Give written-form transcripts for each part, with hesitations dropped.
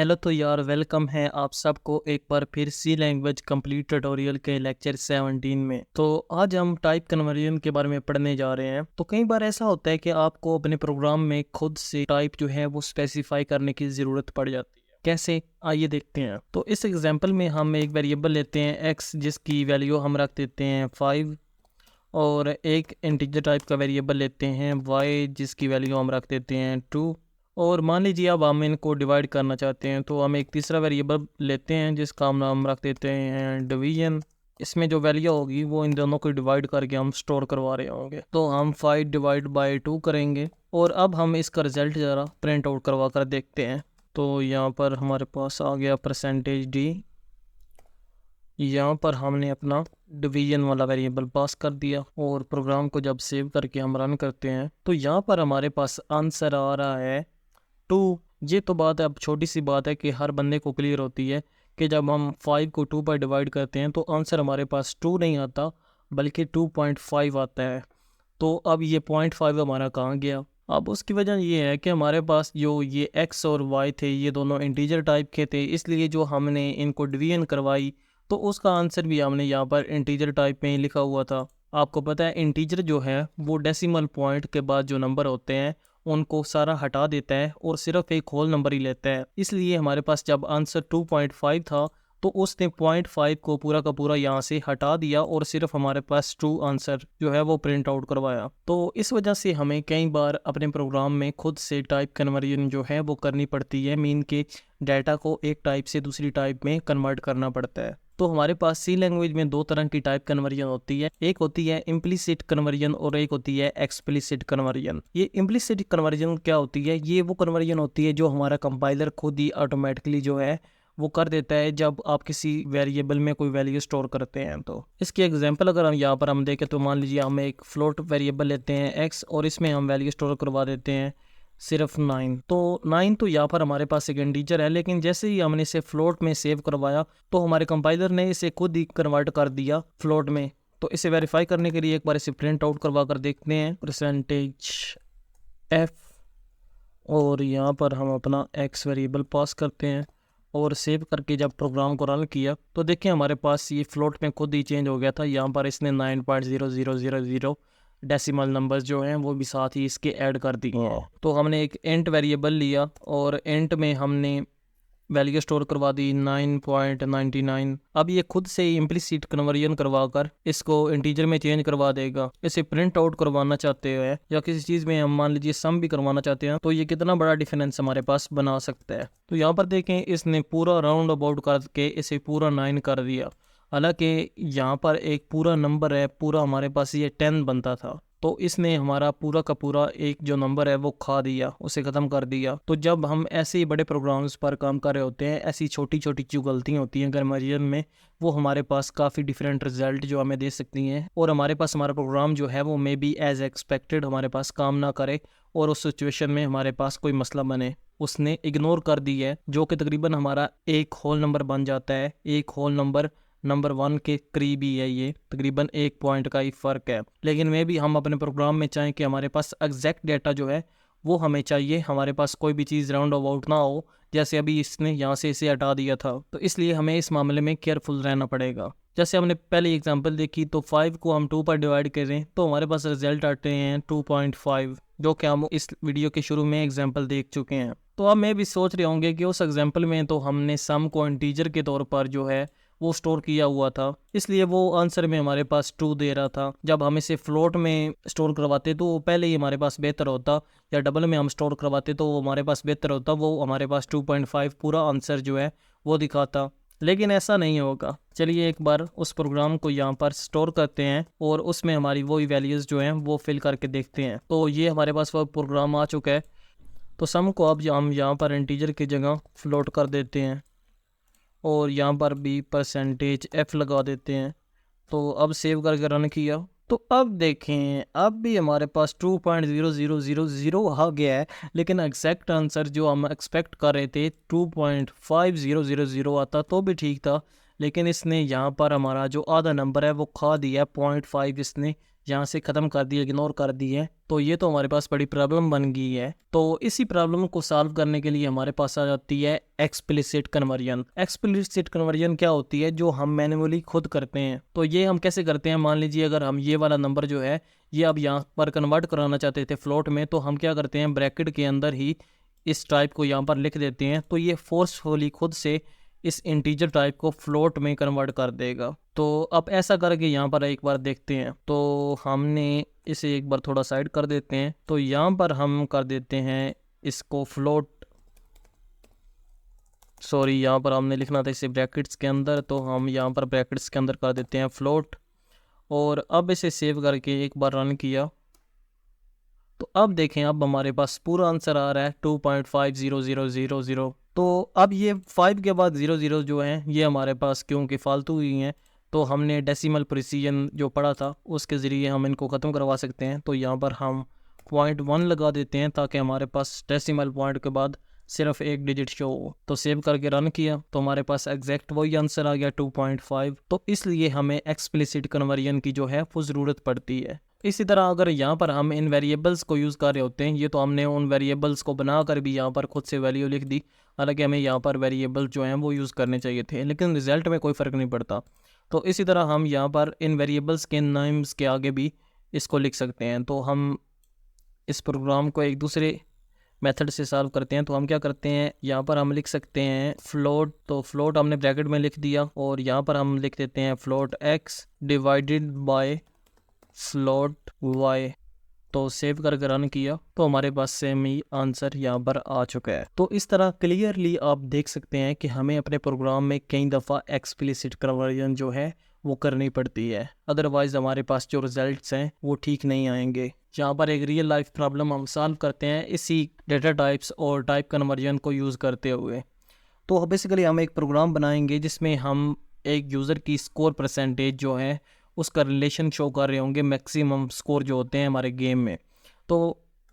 Hello तो यार welcome है आप सबको एक बार फिर सी लैंग्वेज कंप्लीट ट्यूटोरियल के लेक्चर 17 में। तो आज हम टाइप कन्वर्जन के बारे में पढ़ने जा रहे हैं। तो कई बार ऐसा होता है कि आपको अपने प्रोग्राम में खुद से टाइप जो है वो स्पेसिफाई करने की ज़रूरत पड़ जाती है। कैसे, आइए देखते हैं। तो इस एग्जांपल में हम एक वेरिएबल लेते हैं x, जिसकी वैल्यू हम रख देते हैं 5, और एक इंटीजर टाइप का वेरिएबल लेते हैं y, जिसकी वैल्यू हम रख देते हैं 2। और मान लीजिए अब हम इनको डिवाइड करना चाहते हैं, तो हम एक तीसरा वेरिएबल लेते हैं जिसका हम नाम रख देते हैं डिवीजन। इसमें जो वैल्यू होगी वो इन दोनों को डिवाइड करके हम स्टोर करवा रहे होंगे। तो हम 5 डिवाइड बाई 2 करेंगे और अब हम इसका रिजल्ट ज़रा प्रिंट आउट करवा कर देखते हैं। तो यहाँ पर हमारे पास आ गया %d। यहाँ पर हमने अपना डिवीजन वाला वेरिएबल पास कर दिया और प्रोग्राम को जब सेव करके हम रन करते हैं तो यहाँ पर हमारे पास आंसर आ रहा है 2। ये तो बात है, अब छोटी सी बात है कि हर बंदे को क्लियर होती है कि जब हम 5 को 2 पर डिवाइड करते हैं तो आंसर हमारे पास 2 नहीं आता बल्कि 2.5 आता है। तो अब ये 0.5 हमारा कहाँ गया? अब उसकी वजह ये है कि हमारे पास जो ये x और y थे ये दोनों इंटीजर टाइप के थे, इसलिए जो हमने इनको डिवीजन करवाई तो उसका आंसर भी हमने यहाँ पर इंटीजर टाइप में ही लिखा हुआ था। आपको पता है इंटीजर जो है वो डेसिमल पॉइंट के बाद जो नंबर होते हैं उनको सारा हटा देता है और सिर्फ एक होल नंबर ही लेता है। इसलिए हमारे पास जब आंसर 2.5 था तो उसने 0.5 को पूरा का पूरा यहाँ से हटा दिया और सिर्फ हमारे पास 2 आंसर जो है वो प्रिंट आउट करवाया। तो इस वजह से हमें कई बार अपने प्रोग्राम में खुद से टाइप कन्वर्जन जो है वो करनी पड़ती है। मीन के डाटा को एक टाइप से दूसरी टाइप में कन्वर्ट करना पड़ता है। तो हमारे पास सी लैंग्वेज में दो तरह की टाइप कन्वर्जन होती है, एक होती है इम्प्लिसिट कन्वर्जन और एक होती है एक्सप्लिसिट कन्वर्जन। ये इम्प्लिसिट कन्वर्जन क्या होती है? ये वो कन्वर्जन होती है जो हमारा कंपाइलर खुद ही ऑटोमेटिकली जो है वो कर देता है जब आप किसी वेरिएबल में कोई वैल्यू स्टोर करते हैं। तो इसकी एग्जांपल अगर हम यहाँ पर हम देखें तो मान लीजिए हम एक फ्लोट वेरिएबल लेते हैं x और इसमें हम वैल्यू स्टोर करवा देते हैं सिर्फ 9। तो 9 तो यहाँ पर हमारे पास एक इंटीजर है, लेकिन जैसे ही हमने इसे फ्लोट में सेव करवाया तो हमारे कंपाइलर ने इसे खुद ही कन्वर्ट कर दिया फ्लोट में। तो इसे वेरीफाई करने के लिए एक बार इसे प्रिंट आउट करवा कर देखते हैं %f, और यहाँ पर हम अपना x वेरिएबल पास करते हैं और सेव करके जब प्रोग्राम को रन किया तो देखिए हमारे पास ये फ्लोट में खुद ही चेंज हो गया था। यहाँ पर इसने 9.0000 डेसिमल नंबर्स जो हैं वो भी साथ ही इसके ऐड कर दिए हैं। तो हमने एक इंट वेरिएबल लिया और इंट में हमने वैल्यू स्टोर करवा दी 9.99। अब ये खुद से ही इम्प्लिसिट कन्वर्जन करवा कर इसको इंटीजर में चेंज करवा देगा। इसे प्रिंट आउट करवाना चाहते हैं या किसी चीज़ में हम मान लीजिए सम भी करवाना चाहते हैं तो ये कितना बड़ा डिफरेंस हमारे पास बना सकता है। तो यहाँ पर देखें इसने पूरा राउंड अबाउट करके इसे पूरा 9 कर दिया। हालांकि यहाँ पर एक पूरा नंबर है, पूरा हमारे पास ये 10 बनता था, तो इसने हमारा पूरा का पूरा एक जो नंबर है वो खा दिया, उसे ख़त्म कर दिया। तो जब हम ऐसे ही बड़े प्रोग्राम्स पर काम कर रहे होते हैं, ऐसी छोटी छोटी जो गलतियाँ होती हैं कन्वर्जन में, वो हमारे पास काफ़ी डिफरेंट रिजल्ट जो हमें दे सकती हैं और हमारे पास हमारा प्रोग्राम जो है वो मे बी एज एक्सपेक्टेड हमारे पास काम ना करे और उस सिचुएशन में हमारे पास कोई मसला बने। उसने इग्नोर कर दी है जो कि तकरीबन हमारा एक होल नंबर बन जाता है। एक होल नंबर 1 के करीब ही है, ये तकरीबन 1 पॉइंट का ही फ़र्क है। लेकिन में भी हम अपने प्रोग्राम में चाहें कि हमारे पास एग्जैक्ट डाटा जो है वो हमें चाहिए, हमारे पास कोई भी चीज़ राउंड अबाउट ना हो, जैसे अभी इसने यहाँ से इसे हटा दिया था। तो इसलिए हमें इस मामले में केयरफुल रहना पड़ेगा। जैसे हमने पहले एग्जांपल देखी तो 5 को हम 2 पर डिवाइड करें तो हमारे पास रिजल्ट आते हैं 2.5, जो कि हम इस वीडियो के शुरू में एग्जांपल देख चुके हैं। तो अब मैं भी सोच रहे होंगे कि उस एग्जांपल में तो हमने सम को इंटीजर के तौर पर जो है वो स्टोर किया हुआ था, इसलिए वो आंसर में हमारे पास 2 दे रहा था। जब हम इसे फ्लोट में स्टोर करवाते तो वो पहले ही हमारे पास बेहतर होता, या डबल में हम स्टोर करवाते तो वो हमारे पास बेहतर होता, वो हमारे पास 2.5 पूरा आंसर जो है वो दिखाता। लेकिन ऐसा नहीं होगा। चलिए एक बार उस प्रोग्राम को यहाँ पर स्टोर करते हैं और उसमें हमारी वही वैल्यूज़ जो हैं वो फिल करके देखते हैं। तो ये हमारे पास वो प्रोग्राम आ चुका है। तो सम को अब हम यहाँ पर इंटीजर की जगह फ्लोट कर देते हैं और यहाँ पर भी %f लगा देते हैं। तो अब सेव करके रन किया तो अब देखें अब भी हमारे पास 2.0000 आ गया है, लेकिन एग्जैक्ट आंसर जो हम एक्सपेक्ट कर रहे थे 2.5000 आता तो भी ठीक था। लेकिन इसने यहाँ पर हमारा जो आधा नंबर है वो खा दिया, 0.5 इसने यहाँ से ख़त्म कर दिए, इग्नोर कर दिए, तो ये तो हमारे पास बड़ी प्रॉब्लम बन गई है। तो इसी प्रॉब्लम को सॉल्व करने के लिए हमारे पास आ जाती है एक्सप्लिसिट कन्वर्जन। एक्सप्लिसिट कन्वर्जन क्या होती है? जो हम मैन्युअली खुद करते हैं। तो ये हम कैसे करते हैं? मान लीजिए अगर हम ये वाला नंबर जो है ये अब यहाँ पर कन्वर्ट कराना चाहते थे फ्लोट में, तो हम क्या करते हैं, ब्रैकेट के अंदर ही इस टाइप को यहाँ पर लिख देते हैं, तो ये फोर्सफुली खुद से इस इंटीजर टाइप को फ्लोट में कन्वर्ट कर देगा। तो अब ऐसा करके यहाँ पर एक बार देखते हैं। तो हमने इसे एक बार थोड़ा साइड कर देते हैं। तो यहाँ पर हम कर देते हैं इसको फ्लोट, सॉरी यहाँ पर हमने लिखना था इसे ब्रैकेट्स के अंदर, तो हम यहाँ पर ब्रैकेट्स के अंदर कर देते हैं फ्लोट। और अब इसे सेव करके एक बार रन किया तो अब देखें, अब हमारे पास पूरा आंसर आ रहा है 2.50000। तो अब ये 5 के बाद 00 जो हैं ये हमारे पास क्योंकि फालतू ही हैं, तो हमने डेसिमल प्रिसीजन जो पढ़ा था उसके ज़रिए हम इनको ख़त्म करवा सकते हैं। तो यहाँ पर हम 0.1 लगा देते हैं ताकि हमारे पास डेसिमल पॉइंट के बाद सिर्फ एक डिजिट शो हो। तो सेव करके रन किया तो हमारे पास एग्जैक्ट वही आंसर आ गया 2.5। तो इसलिए हमें एक्सप्लिसिट कन्वर्जन की जो है वो ज़रूरत पड़ती है। इसी तरह अगर यहाँ पर हम इन वेरिएबल्स को यूज़ कर रहे होते हैं, ये तो हमने उन वेरिएबल्स को बनाकर भी यहाँ पर खुद से वैल्यू लिख दी, हालांकि हमें यहाँ पर वेरिएबल जो हैं वो यूज़ करने चाहिए थे, लेकिन रिज़ल्ट में कोई फ़र्क नहीं पड़ता। तो इसी तरह हम यहाँ पर इन वेरिएबल्स के नेम्स के आगे भी इसको लिख सकते हैं। तो हम इस प्रोग्राम को एक दूसरे मेथड से सॉल्व करते हैं। तो हम क्या करते हैं, यहाँ पर हम लिख सकते हैं फ्लोट, तो फ्लोट हमने ब्रैकेट में लिख दिया और यहाँ पर हम लिख देते हैं float x divided by float y। तो सेव करके रन किया तो हमारे पास सेम ही आंसर यहाँ पर आ चुका है। तो इस तरह क्लियरली आप देख सकते हैं कि हमें अपने प्रोग्राम में कई दफ़ा एक्सप्लिसिट कन्वर्जन जो है वो करनी पड़ती है, अदरवाइज़ हमारे पास जो रिजल्ट्स हैं वो ठीक नहीं आएंगे। यहाँ पर एक रियल लाइफ प्रॉब्लम हम सॉल्व करते हैं इसी डेटा टाइप्स और टाइप कन्वर्जन को यूज़ करते हुए। तो बेसिकली हम एक प्रोग्राम बनाएंगे जिसमें हम एक यूज़र की स्कोर परसेंटेज जो है उसका रिलेशन शो कर रहे होंगे मैक्सिमम स्कोर जो होते हैं हमारे गेम में। तो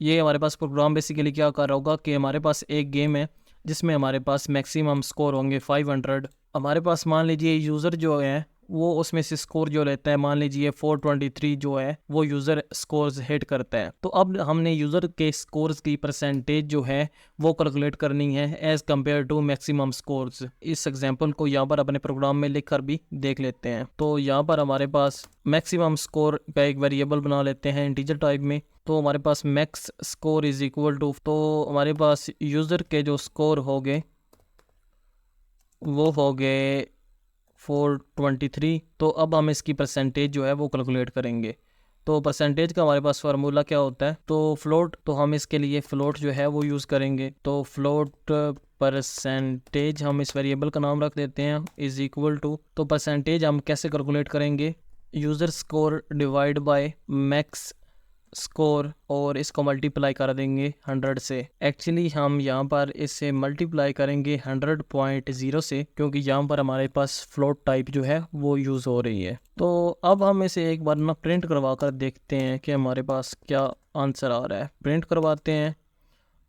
ये हमारे पास प्रोग्राम बेसिकली क्या कर रहा होगा कि हमारे पास एक गेम है जिसमें हमारे पास मैक्सिमम स्कोर होंगे 500। हमारे पास मान लीजिए यूज़र जो है वो उसमें से स्कोर जो रहता है, मान लीजिए 423 जो है वो यूज़र स्कोर्स हिट करता है। तो अब हमने यूज़र के स्कोर्स की परसेंटेज जो है वो कैलकुलेट करनी है as compare to maximum scores. इस एग्जांपल को यहाँ पर अपने प्रोग्राम में लिख कर भी देख लेते हैं। तो यहाँ पर हमारे पास मैक्सिमम स्कोर का एक वेरिएबल बना लेते हैं इंटीजर टाइप में। तो हमारे पास max score is equal to, तो हमारे पास यूज़र के जो स्कोर हो गए वो हो गए 423। तो अब हम इसकी परसेंटेज जो है वो कैलकुलेट करेंगे। तो परसेंटेज का हमारे पास फार्मूला क्या होता है, तो फ्लोट, तो हम इसके लिए फ्लोट जो है वो यूज़ करेंगे। तो फ्लोट परसेंटेज हम इस वेरिएबल का नाम रख देते हैं इज़ इक्वल टू, तो परसेंटेज हम कैसे कैलकुलेट करेंगे, user score divide by max score और इसको मल्टीप्लाई कर देंगे 100 से। एक्चुअली हम यहाँ पर इससे मल्टीप्लाई करेंगे 100.0 से, क्योंकि यहाँ पर हमारे पास फ्लोट टाइप जो है वो यूज़ हो रही है। तो अब हम इसे एक बार ना प्रिंट करवा कर देखते हैं कि हमारे पास क्या आंसर आ रहा है। प्रिंट करवाते हैं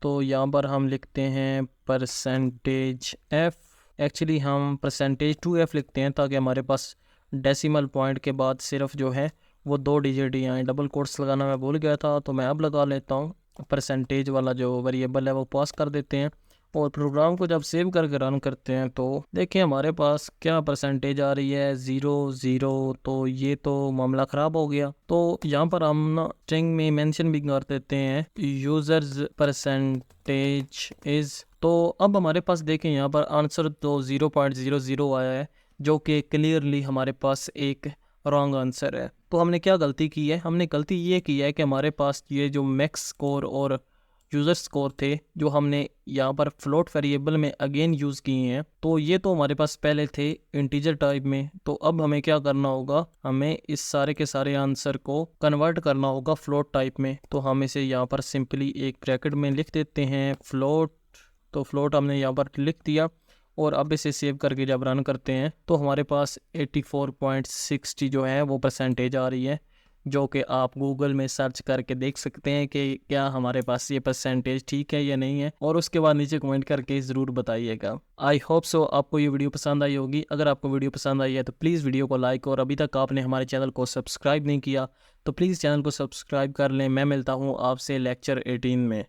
तो यहाँ पर हम लिखते हैं परसेंटेज f। एक्चुअली हम परसेंटेज 2f लिखते हैं ताकि हमारे पास डेसिमल पॉइंट के बाद सिर्फ जो है वो 2 डिजिट ही आए। डबल कोट्स लगाना मैं भूल गया था तो मैं अब लगा लेता हूँ। परसेंटेज वाला जो वेरिएबल है वो पास कर देते हैं और प्रोग्राम को जब सेव करके रन करते हैं तो देखिए हमारे पास क्या परसेंटेज आ रही है 00। तो ये तो मामला ख़राब हो गया। तो यहाँ पर हम ना स्ट्रिंग में मेंशन भी कर देते हैं यूज़र्स परसेंटेज इज़। तो अब हमारे पास देखें यहाँ पर आंसर तो 0.00 आया है, जो कि क्लियरली हमारे पास एक रॉन्ग आंसर है। तो हमने क्या गलती की है, हमने गलती ये की है कि हमारे पास ये जो मैक्स स्कोर और यूज़र स्कोर थे जो हमने यहाँ पर फ्लोट वेरिएबल में अगेन यूज़ किए हैं, तो ये तो हमारे पास पहले थे इंटीजर टाइप में। तो अब हमें क्या करना होगा, हमें इस सारे के सारे आंसर को कन्वर्ट करना होगा फ्लोट टाइप में। तो हम इसे यहाँ पर सिंपली एक ब्रैकेट में लिख देते हैं फ्लोट। तो फ्लोट हमने यहाँ पर लिख दिया और अब इसे सेव करके जब रन करते हैं तो हमारे पास 84.60 जो है वो परसेंटेज आ रही है, जो कि आप गूगल में सर्च करके देख सकते हैं कि क्या हमारे पास ये परसेंटेज ठीक है या नहीं है, और उसके बाद नीचे कमेंट करके ज़रूर बताइएगा। आई होप सो आपको ये वीडियो पसंद आई होगी। अगर आपको वीडियो पसंद आई है तो प्लीज़ वीडियो को लाइक, और अभी तक आपने हमारे चैनल को सब्सक्राइब नहीं किया तो प्लीज़ चैनल को सब्सक्राइब कर लें। मैं मिलता हूँ आपसे लेक्चर 18 में।